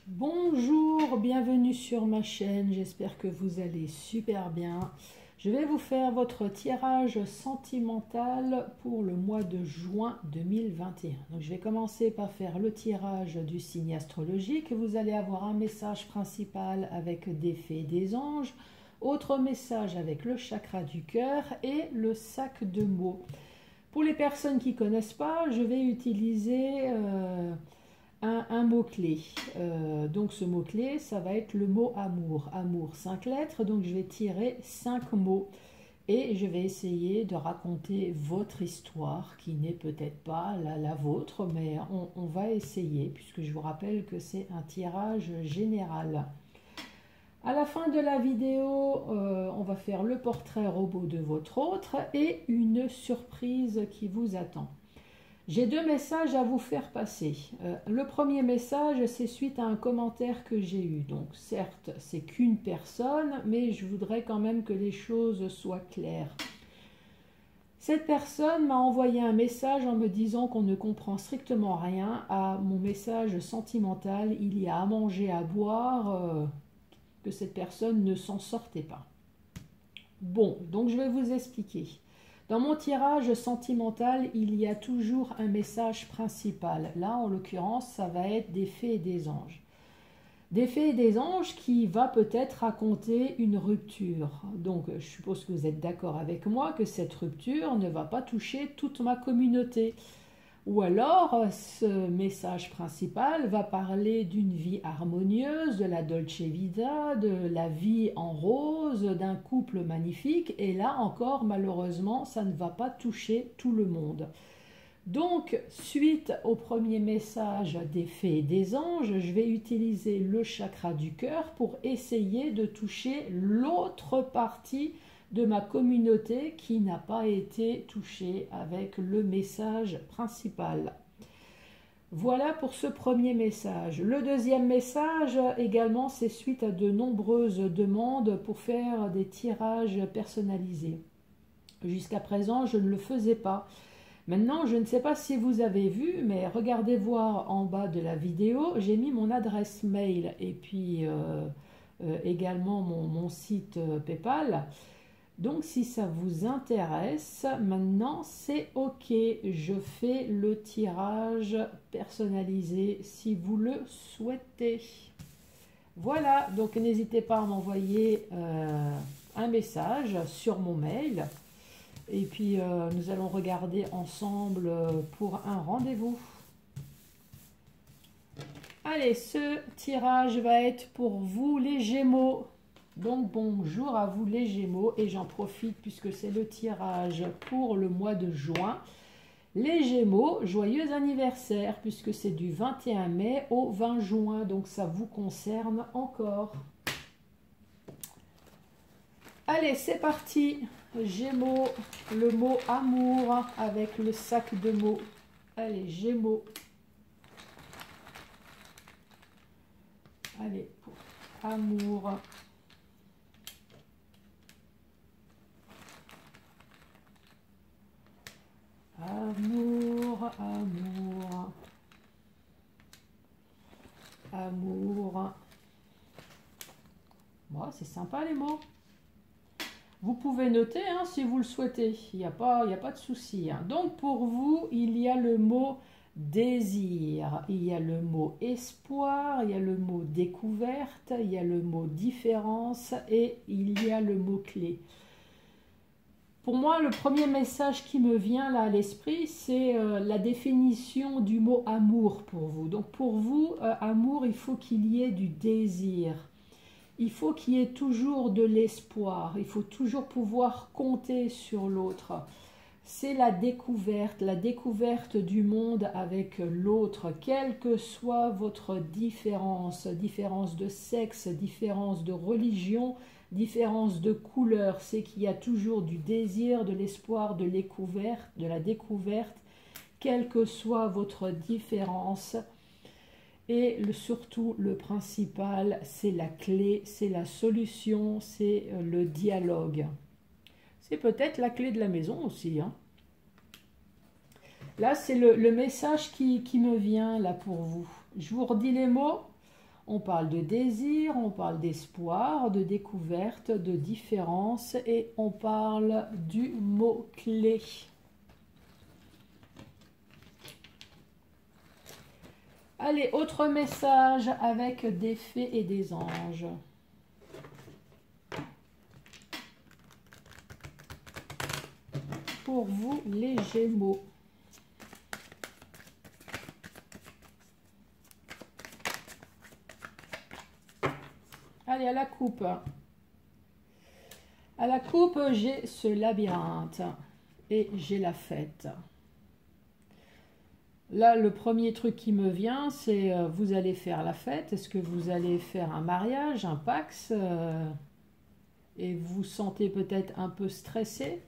Bonjour, bienvenue sur ma chaîne, j'espère que vous allez super bien. Je vais vous faire votre tirage sentimental pour le mois de juin 2021. Donc je vais commencer par faire le tirage du signe astrologique. Vous allez avoir un message principal avec des fées et des anges, autre message avec le chakra du cœur et le sac de mots. Pour les personnes qui ne connaissent pas, je vais utiliser un mot-clé. Donc ce mot-clé, ça va être le mot amour. Amour, 5 lettres, donc je vais tirer 5 mots. Et je vais essayer de raconter votre histoire, qui n'est peut-être pas la vôtre, mais on va essayer, puisque je vous rappelle que c'est un tirage général. À la fin de la vidéo, on va faire le portrait robot de votre autre et une surprise qui vous attend. J'ai deux messages à vous faire passer. Le premier message, c'est suite à un commentaire que j'ai eu. Donc certes, c'est qu'une personne, mais je voudrais quand même que les choses soient claires. Cette personne m'a envoyé un message en me disant qu'on ne comprend strictement rien à mon message sentimental. Il y a à manger, à boire, que cette personne ne s'en sortait pas. Bon, donc je vais vous expliquer. Dans mon tirage sentimental, il y a toujours un message principal. Là, en l'occurrence, ça va être des fées et des anges. Des fées et des anges qui va peut-être raconter une rupture. Donc, je suppose que vous êtes d'accord avec moi que cette rupture ne va pas toucher toute ma communauté. Ou alors, ce message principal va parler d'une vie harmonieuse, de la Dolce Vita, de la vie en rose, d'un couple magnifique. Et là encore, malheureusement, ça ne va pas toucher tout le monde. Donc, suite au premier message des fées et des anges, je vais utiliser le chakra du cœur pour essayer de toucher l'autre partie de ma communauté qui n'a pas été touchée avec le message principal. Voilà pour ce premier message. Le deuxième message également, c'est suite à de nombreuses demandes pour faire des tirages personnalisés. Jusqu'à présent, je ne le faisais pas. Maintenant, je ne sais pas si vous avez vu, mais regardez voir en bas de la vidéo, j'ai mis mon adresse mail et puis également mon site PayPal. Donc si ça vous intéresse, maintenant c'est OK. Je fais le tirage personnalisé si vous le souhaitez. Voilà, donc n'hésitez pas à m'envoyer un message sur mon mail. Et puis nous allons regarder ensemble pour un rendez-vous. Allez, ce tirage va être pour vous les Gémeaux. Donc bonjour à vous les Gémeaux et j'en profite puisque c'est le tirage pour le mois de juin. Les Gémeaux, joyeux anniversaire puisque c'est du 21 mai au 20 juin, donc ça vous concerne encore. Allez, c'est parti. Gémeaux, le mot amour avec le sac de mots. Allez, Gémeaux. Allez, pour amour. Amour, amour. Amour. Bon, c'est sympa les mots. Vous pouvez noter hein, si vous le souhaitez, il n'y a pas de souci. Hein. Donc pour vous, il y a le mot désir, il y a le mot espoir, il y a le mot découverte, il y a le mot différence et il y a le mot clé. Pour moi, le premier message qui me vient là à l'esprit, c'est la définition du mot amour pour vous. Donc pour vous, amour, il faut qu'il y ait du désir. Il faut qu'il y ait toujours de l'espoir, il faut toujours pouvoir compter sur l'autre. C'est la découverte du monde avec l'autre, quelle que soit votre différence, différence de sexe, différence de religion, différence de couleur, c'est qu'il y a toujours du désir, de l'espoir, de la découverte, quelle que soit votre différence. Et surtout, le principal, c'est la clé, c'est la solution, c'est le dialogue. C'est peut-être la clé de la maison aussi. Hein. Là, c'est le message qui me vient là pour vous. Je vous redis les mots. On parle de désir, on parle d'espoir, de découverte, de différence et on parle du mot-clé. Allez, autre message avec des fées et des anges. Pour vous, les Gémeaux. Allez, à la coupe. À la coupe, j'ai ce labyrinthe et j'ai la fête. Là, le premier truc qui me vient, c'est vous allez faire la fête. Est-ce que vous allez faire un mariage, un Pax et vous vous sentez peut-être un peu stressé?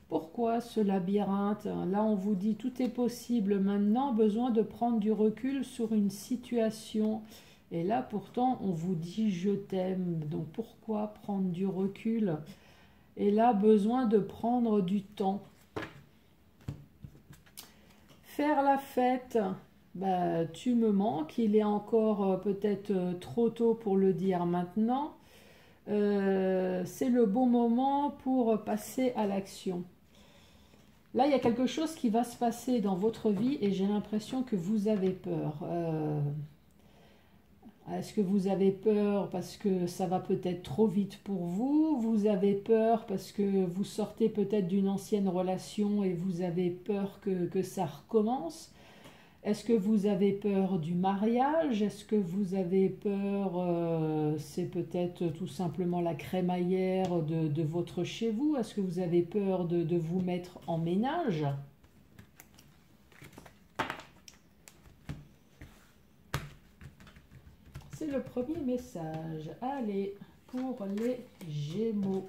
Pourquoi ce labyrinthe? Là, on vous dit tout est possible maintenant, besoin de prendre du recul sur une situation. Et là, pourtant, on vous dit je t'aime. Donc, pourquoi prendre du recul? Et là, besoin de prendre du temps. Faire la fête, bah, tu me manques. Il est encore peut-être trop tôt pour le dire maintenant. C'est le bon moment pour passer à l'action. Là, il y a quelque chose qui va se passer dans votre vie et j'ai l'impression que vous avez peur. Est-ce que vous avez peur parce que ça va peut-être trop vite pour vous? Vous avez peur parce que vous sortez peut-être d'une ancienne relation et vous avez peur que ça recommence? Est-ce que vous avez peur du mariage? Est-ce que vous avez peur, c'est peut-être tout simplement la crémaillère de votre chez vous? Est-ce que vous avez peur de vous mettre en ménage? C'est le premier message. Allez, pour les Gémeaux.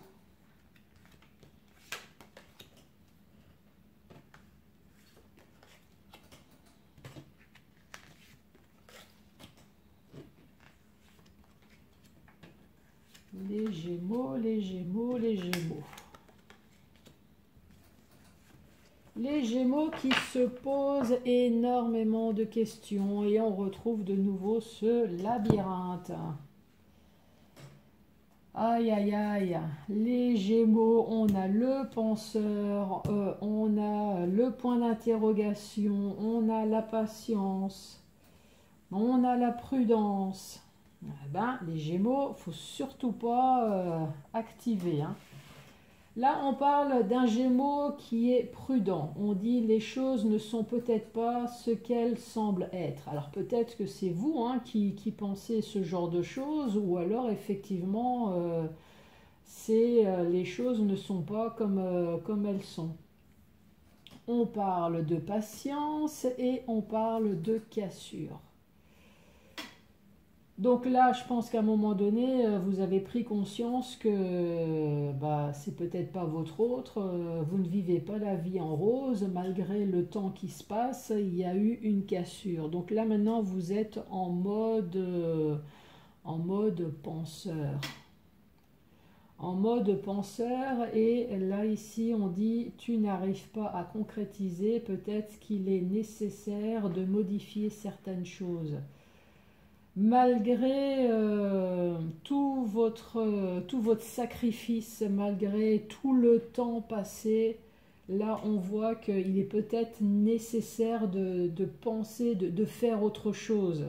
Les Gémeaux, les Gémeaux, les Gémeaux. Les Gémeaux qui se posent énormément de questions et on retrouve de nouveau ce labyrinthe. Aïe, aïe, aïe. Les Gémeaux, on a le penseur, on a le point d'interrogation, on a la patience, on a la prudence. Eh ben, les Gémeaux, il ne faut surtout pas activer. Hein. Là, on parle d'un Gémeaux qui est prudent. On dit les choses ne sont peut-être pas ce qu'elles semblent être. Alors peut-être que c'est vous hein, qui pensez ce genre de choses ou alors effectivement, les choses ne sont pas comme elles sont. On parle de patience et on parle de cassure. Donc là, je pense qu'à un moment donné, vous avez pris conscience que c'est peut-être pas votre autre, vous ne vivez pas la vie en rose, malgré le temps qui se passe, il y a eu une cassure. Donc là maintenant, vous êtes en mode penseur. En mode penseur, et là ici on dit tu n'arrives pas à concrétiser, peut-être qu'il est nécessaire de modifier certaines choses. Malgré tout votre sacrifice, malgré tout le temps passé, là on voit qu'il est peut-être nécessaire de penser, de faire autre chose.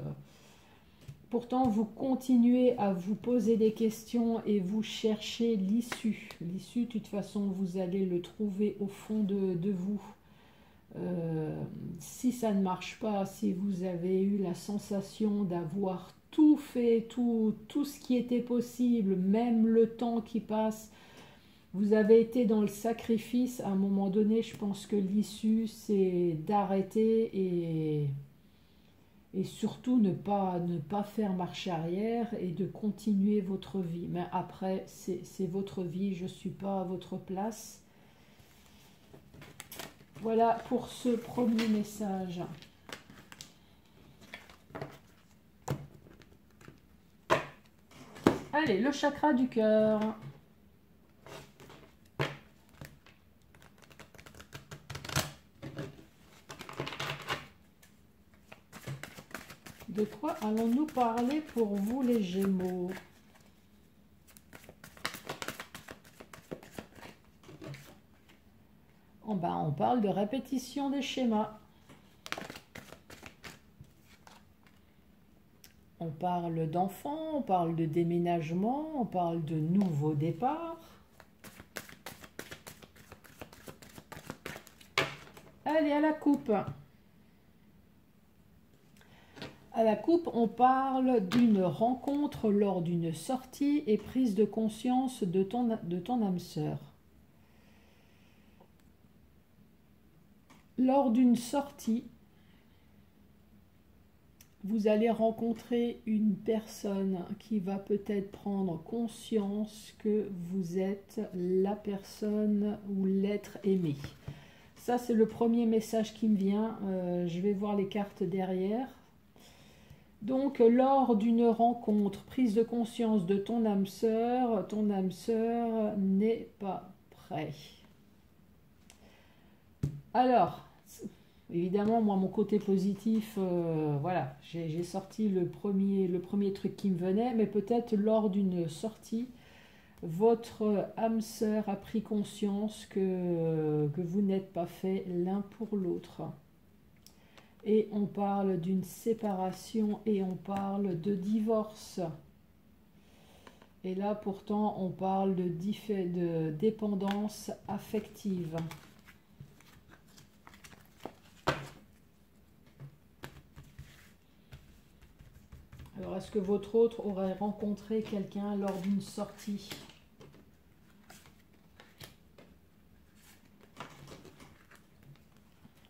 Pourtant, vous continuez à vous poser des questions et vous cherchez l'issue. L'issue, de toute façon, vous allez le trouver au fond de vous. Si ça ne marche pas, si vous avez eu la sensation d'avoir tout fait, tout ce qui était possible, même le temps qui passe, vous avez été dans le sacrifice, à un moment donné, je pense que l'issue, c'est d'arrêter et surtout ne pas faire marche arrière et de continuer votre vie. Mais après, c'est votre vie, je ne suis pas à votre place. Voilà pour ce premier message. Allez, le chakra du cœur. De quoi allons-nous parler pour vous les Gémeaux? On parle de répétition des schémas. On parle d'enfants, on parle de déménagement, on parle de nouveaux départs. Allez, à la coupe. À la coupe, on parle d'une rencontre lors d'une sortie et prise de conscience de ton âme sœur. Lors d'une sortie, vous allez rencontrer une personne qui va peut-être prendre conscience que vous êtes la personne ou l'être aimé. Ça, c'est le premier message qui me vient. Je vais voir les cartes derrière. Donc, lors d'une rencontre, prise de conscience de ton âme sœur n'est pas prêt. Alors, évidemment, moi, mon côté positif, voilà, j'ai sorti le premier truc qui me venait, mais peut-être lors d'une sortie, votre âme sœur a pris conscience que vous n'êtes pas fait l'un pour l'autre. Et on parle d'une séparation et on parle de divorce. Et là, pourtant, on parle de dépendance affective. Alors, est-ce que votre autre aurait rencontré quelqu'un lors d'une sortie ?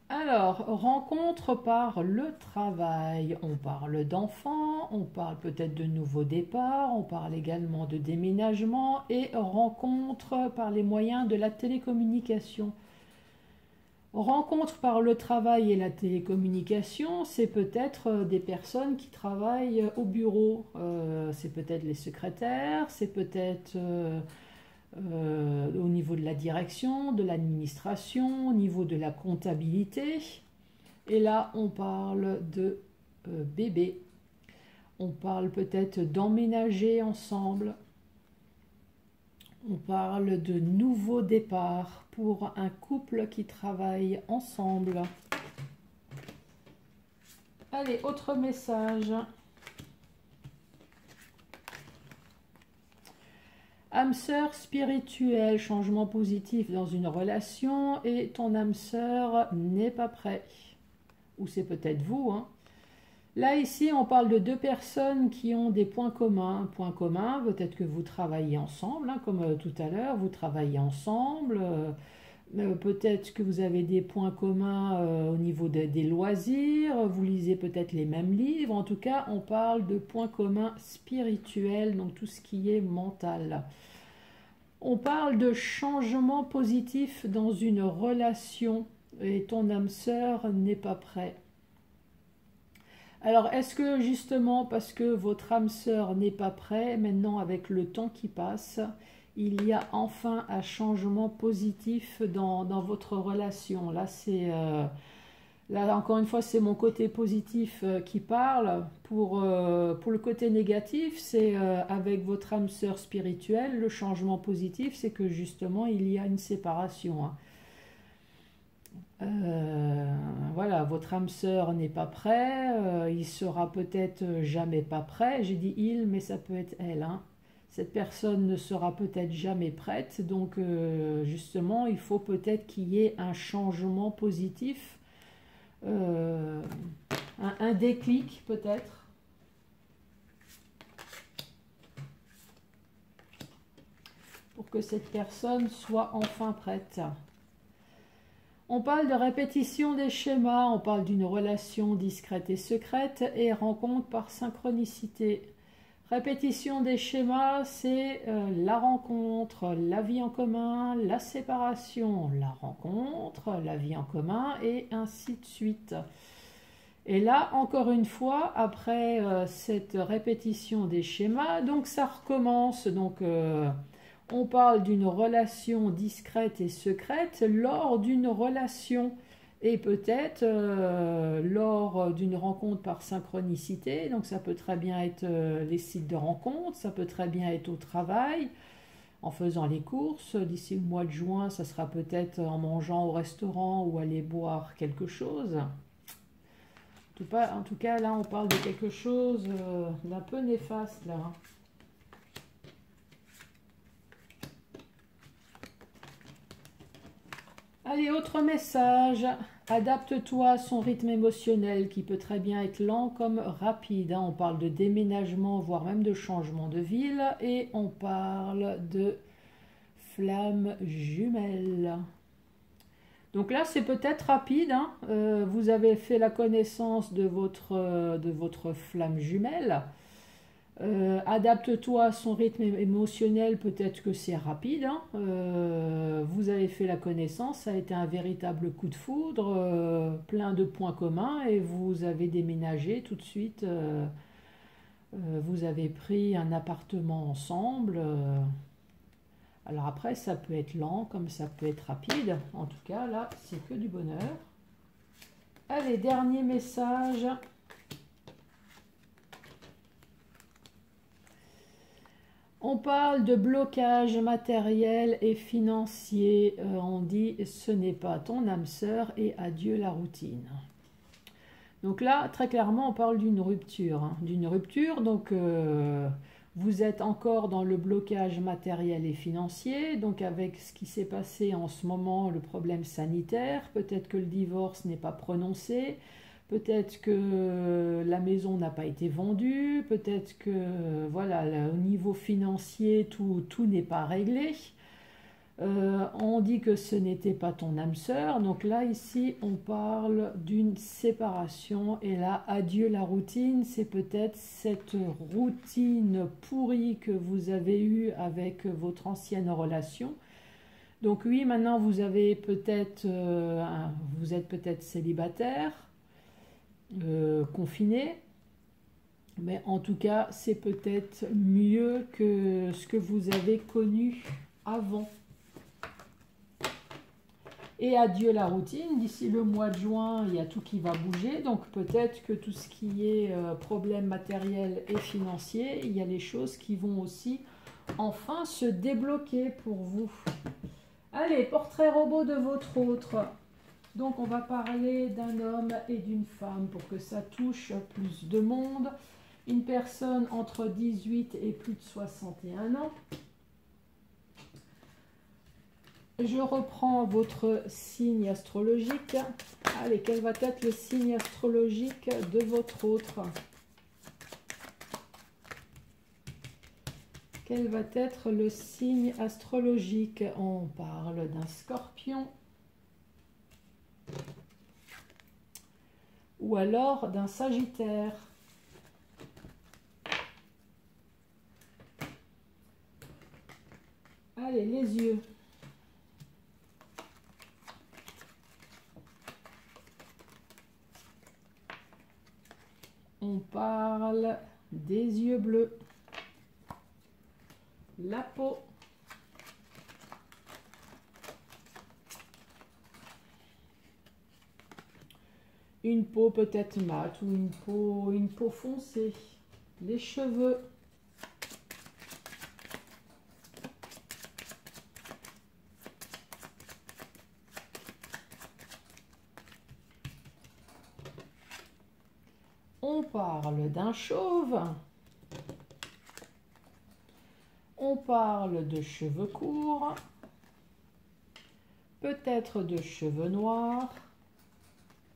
Alors, rencontre par le travail. On parle d'enfants, on parle peut-être de nouveaux départs, on parle également de déménagement et rencontre par les moyens de la télécommunication. Rencontre par le travail et la télécommunication, c'est peut-être des personnes qui travaillent au bureau. C'est peut-être les secrétaires, c'est peut-être au niveau de la direction, de l'administration, au niveau de la comptabilité. Et là, on parle de bébé. On parle peut-être d'emménager ensemble. On parle de nouveaux départs pour un couple qui travaille ensemble. Allez, autre message. Âme sœur spirituelle, changement positif dans une relation et ton âme sœur n'est pas prêt. Ou c'est peut-être vous, hein. Là, ici, on parle de deux personnes qui ont des points communs. Points communs, peut-être que vous travaillez ensemble, hein, comme tout à l'heure, vous travaillez ensemble. Peut-être que vous avez des points communs au niveau des loisirs. Vous lisez peut-être les mêmes livres. En tout cas, on parle de points communs spirituels, donc tout ce qui est mental. On parle de changement positif dans une relation et ton âme sœur n'est pas prêt. Alors, est-ce que justement, parce que votre âme sœur n'est pas prêt, maintenant avec le temps qui passe, il y a enfin un changement positif dans votre relation? Là, là, encore une fois, c'est mon côté positif qui parle. Pour le côté négatif, c'est avec votre âme sœur spirituelle, le changement positif, c'est que justement, il y a une séparation, hein. Voilà, votre âme sœur n'est pas prêt, il sera peut-être jamais pas prêt. J'ai dit il, mais ça peut être elle, hein. Cette personne ne sera peut-être jamais prête, donc justement, il faut peut-être qu'il y ait un changement positif, un déclic peut-être. Pour que cette personne soit enfin prête. On parle de répétition des schémas, on parle d'une relation discrète et secrète et rencontre par synchronicité. Répétition des schémas, c'est la rencontre, la vie en commun, la séparation, la rencontre, la vie en commun et ainsi de suite. Et là, encore une fois, après cette répétition des schémas, donc ça recommence. Donc, on parle d'une relation discrète et secrète lors d'une relation. Et peut-être lors d'une rencontre par synchronicité, donc ça peut très bien être les sites de rencontres, ça peut très bien être au travail, en faisant les courses. D'ici le mois de juin, ça sera peut-être en mangeant au restaurant ou aller boire quelque chose. En tout cas, là, on parle de quelque chose d'un peu néfaste, là. Allez, autre message. Adapte-toi à son rythme émotionnel qui peut très bien être lent comme rapide. On parle de déménagement, voire même de changement de ville. Et on parle de flamme jumelle. Donc là, c'est peut-être rapide. Vous avez fait la connaissance de votre flamme jumelle. Adapte-toi à son rythme émotionnel, peut-être que c'est rapide. Vous avez fait la connaissance, ça a été un véritable coup de foudre, plein de points communs, et vous avez déménagé tout de suite. Vous avez pris un appartement ensemble. Alors après, ça peut être lent comme ça peut être rapide. En tout cas, là, c'est que du bonheur. Allez, dernier message. On parle de blocage matériel et financier. On dit ce n'est pas ton âme sœur et adieu la routine. Donc là, très clairement, on parle d'une rupture. D'une rupture, donc vous êtes encore dans le blocage matériel et financier. Donc avec ce qui s'est passé en ce moment, le problème sanitaire, peut-être que le divorce n'est pas prononcé. Peut-être que la maison n'a pas été vendue, peut-être que voilà, au niveau financier, tout n'est pas réglé. On dit que ce n'était pas ton âme sœur, donc là ici on parle d'une séparation et là adieu la routine, c'est peut-être cette routine pourrie que vous avez eue avec votre ancienne relation. Donc oui, maintenant vous êtes peut-être célibataire. Confiné, mais en tout cas c'est peut-être mieux que ce que vous avez connu avant. Et adieu la routine, d'ici le mois de juin il y a tout qui va bouger, donc peut-être que tout ce qui est problème matériel et financier, il y a les choses qui vont aussi enfin se débloquer pour vous. Allez, portrait robot de votre autre. Donc on va parler d'un homme et d'une femme pour que ça touche plus de monde. Une personne entre 18 et plus de 61 ans. Je reprends votre signe astrologique. Allez, quel va être le signe astrologique de votre autre? Quel va être le signe astrologique? On parle d'un scorpion. Ou alors d'un sagittaire. Allez, les yeux. On parle des yeux bleus. La peau. Une peau peut-être mate ou une peau foncée. Les cheveux. On parle d'un chauve. On parle de cheveux courts. Peut-être de cheveux noirs.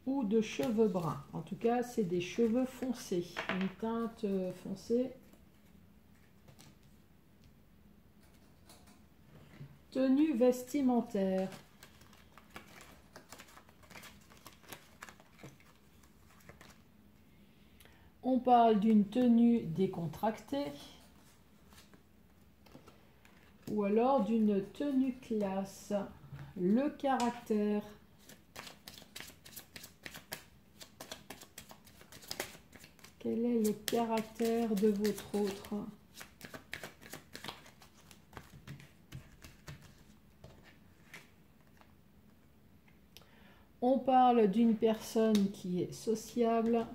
Ou de cheveux bruns. En tout cas, c'est des cheveux foncés. Une teinte foncée. Tenue vestimentaire. On parle d'une tenue décontractée. Ou alors d'une tenue classe. Le caractère. Quel est le caractère de votre autre? On parle d'une personne qui est sociable.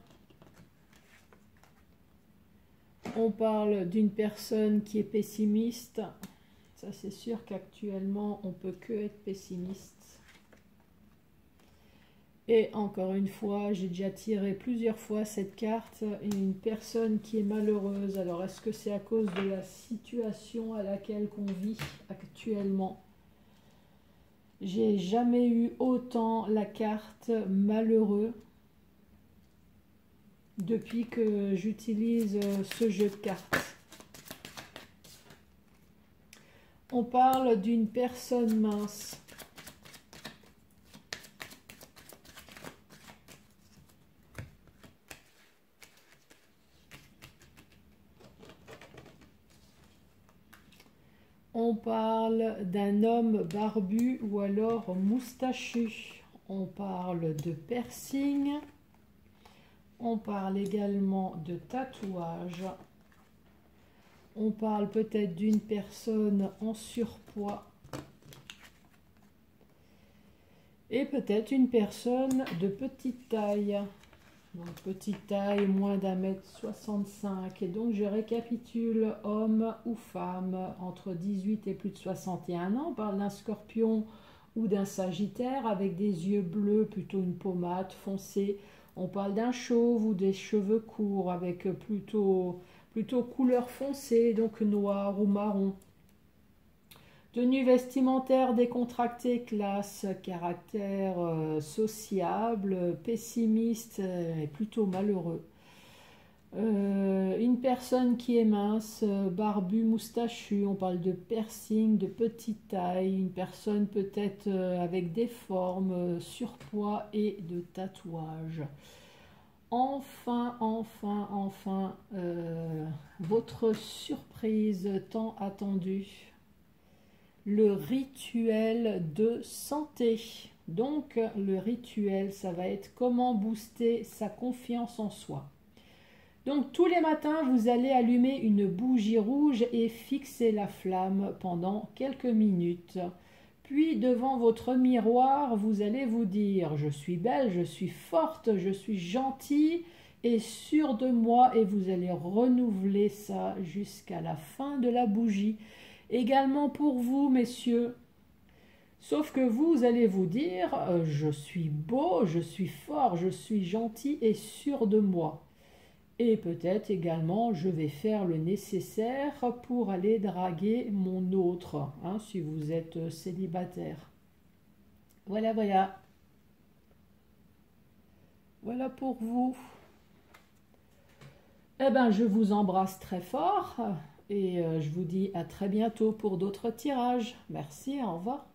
On parle d'une personne qui est pessimiste. Ça, c'est sûr qu'actuellement, on ne peut que être pessimiste. Et encore une fois, j'ai déjà tiré plusieurs fois cette carte. Une personne qui est malheureuse. Alors, est-ce que c'est à cause de la situation à laquelle on vit actuellement? J'ai jamais eu autant la carte malheureux depuis que j'utilise ce jeu de cartes. On parle d'une personne mince. On parle d'un homme barbu ou alors moustachu. On parle de piercing. On parle également de tatouage. On parle peut-être d'une personne en surpoids. Et peut-être une personne de petite taille. Donc petite taille, moins d'1,65 m. Et donc je récapitule, homme ou femme, entre 18 et plus de 61 ans. On parle d'un scorpion ou d'un sagittaire avec des yeux bleus, plutôt une pommade foncée. On parle d'un chauve ou des cheveux courts avec plutôt couleur foncée, donc noir ou marron. Tenue vestimentaire décontractée, classe, caractère sociable, pessimiste et plutôt malheureux. Une personne qui est mince, barbu, moustachu, on parle de piercing, de petite taille, une personne peut-être avec des formes, surpoids et de tatouage. Enfin, votre surprise tant attendue. Le rituel de santé. Donc, le rituel, ça va être comment booster sa confiance en soi. Donc, tous les matins, vous allez allumer une bougie rouge et fixer la flamme pendant quelques minutes. Puis, devant votre miroir, vous allez vous dire « Je suis belle, je suis forte, je suis gentille et sûre de moi » et vous allez renouveler ça jusqu'à la fin de la bougie. Également pour vous, messieurs. Sauf que vous allez vous dire « Je suis beau, je suis fort, je suis gentil et sûr de moi. » Et peut-être également, je vais faire le nécessaire pour aller draguer mon autre, hein, si vous êtes célibataire. Voilà, voilà. Voilà pour vous. Eh bien, je vous embrasse très fort et je vous dis à très bientôt pour d'autres tirages. Merci, au revoir.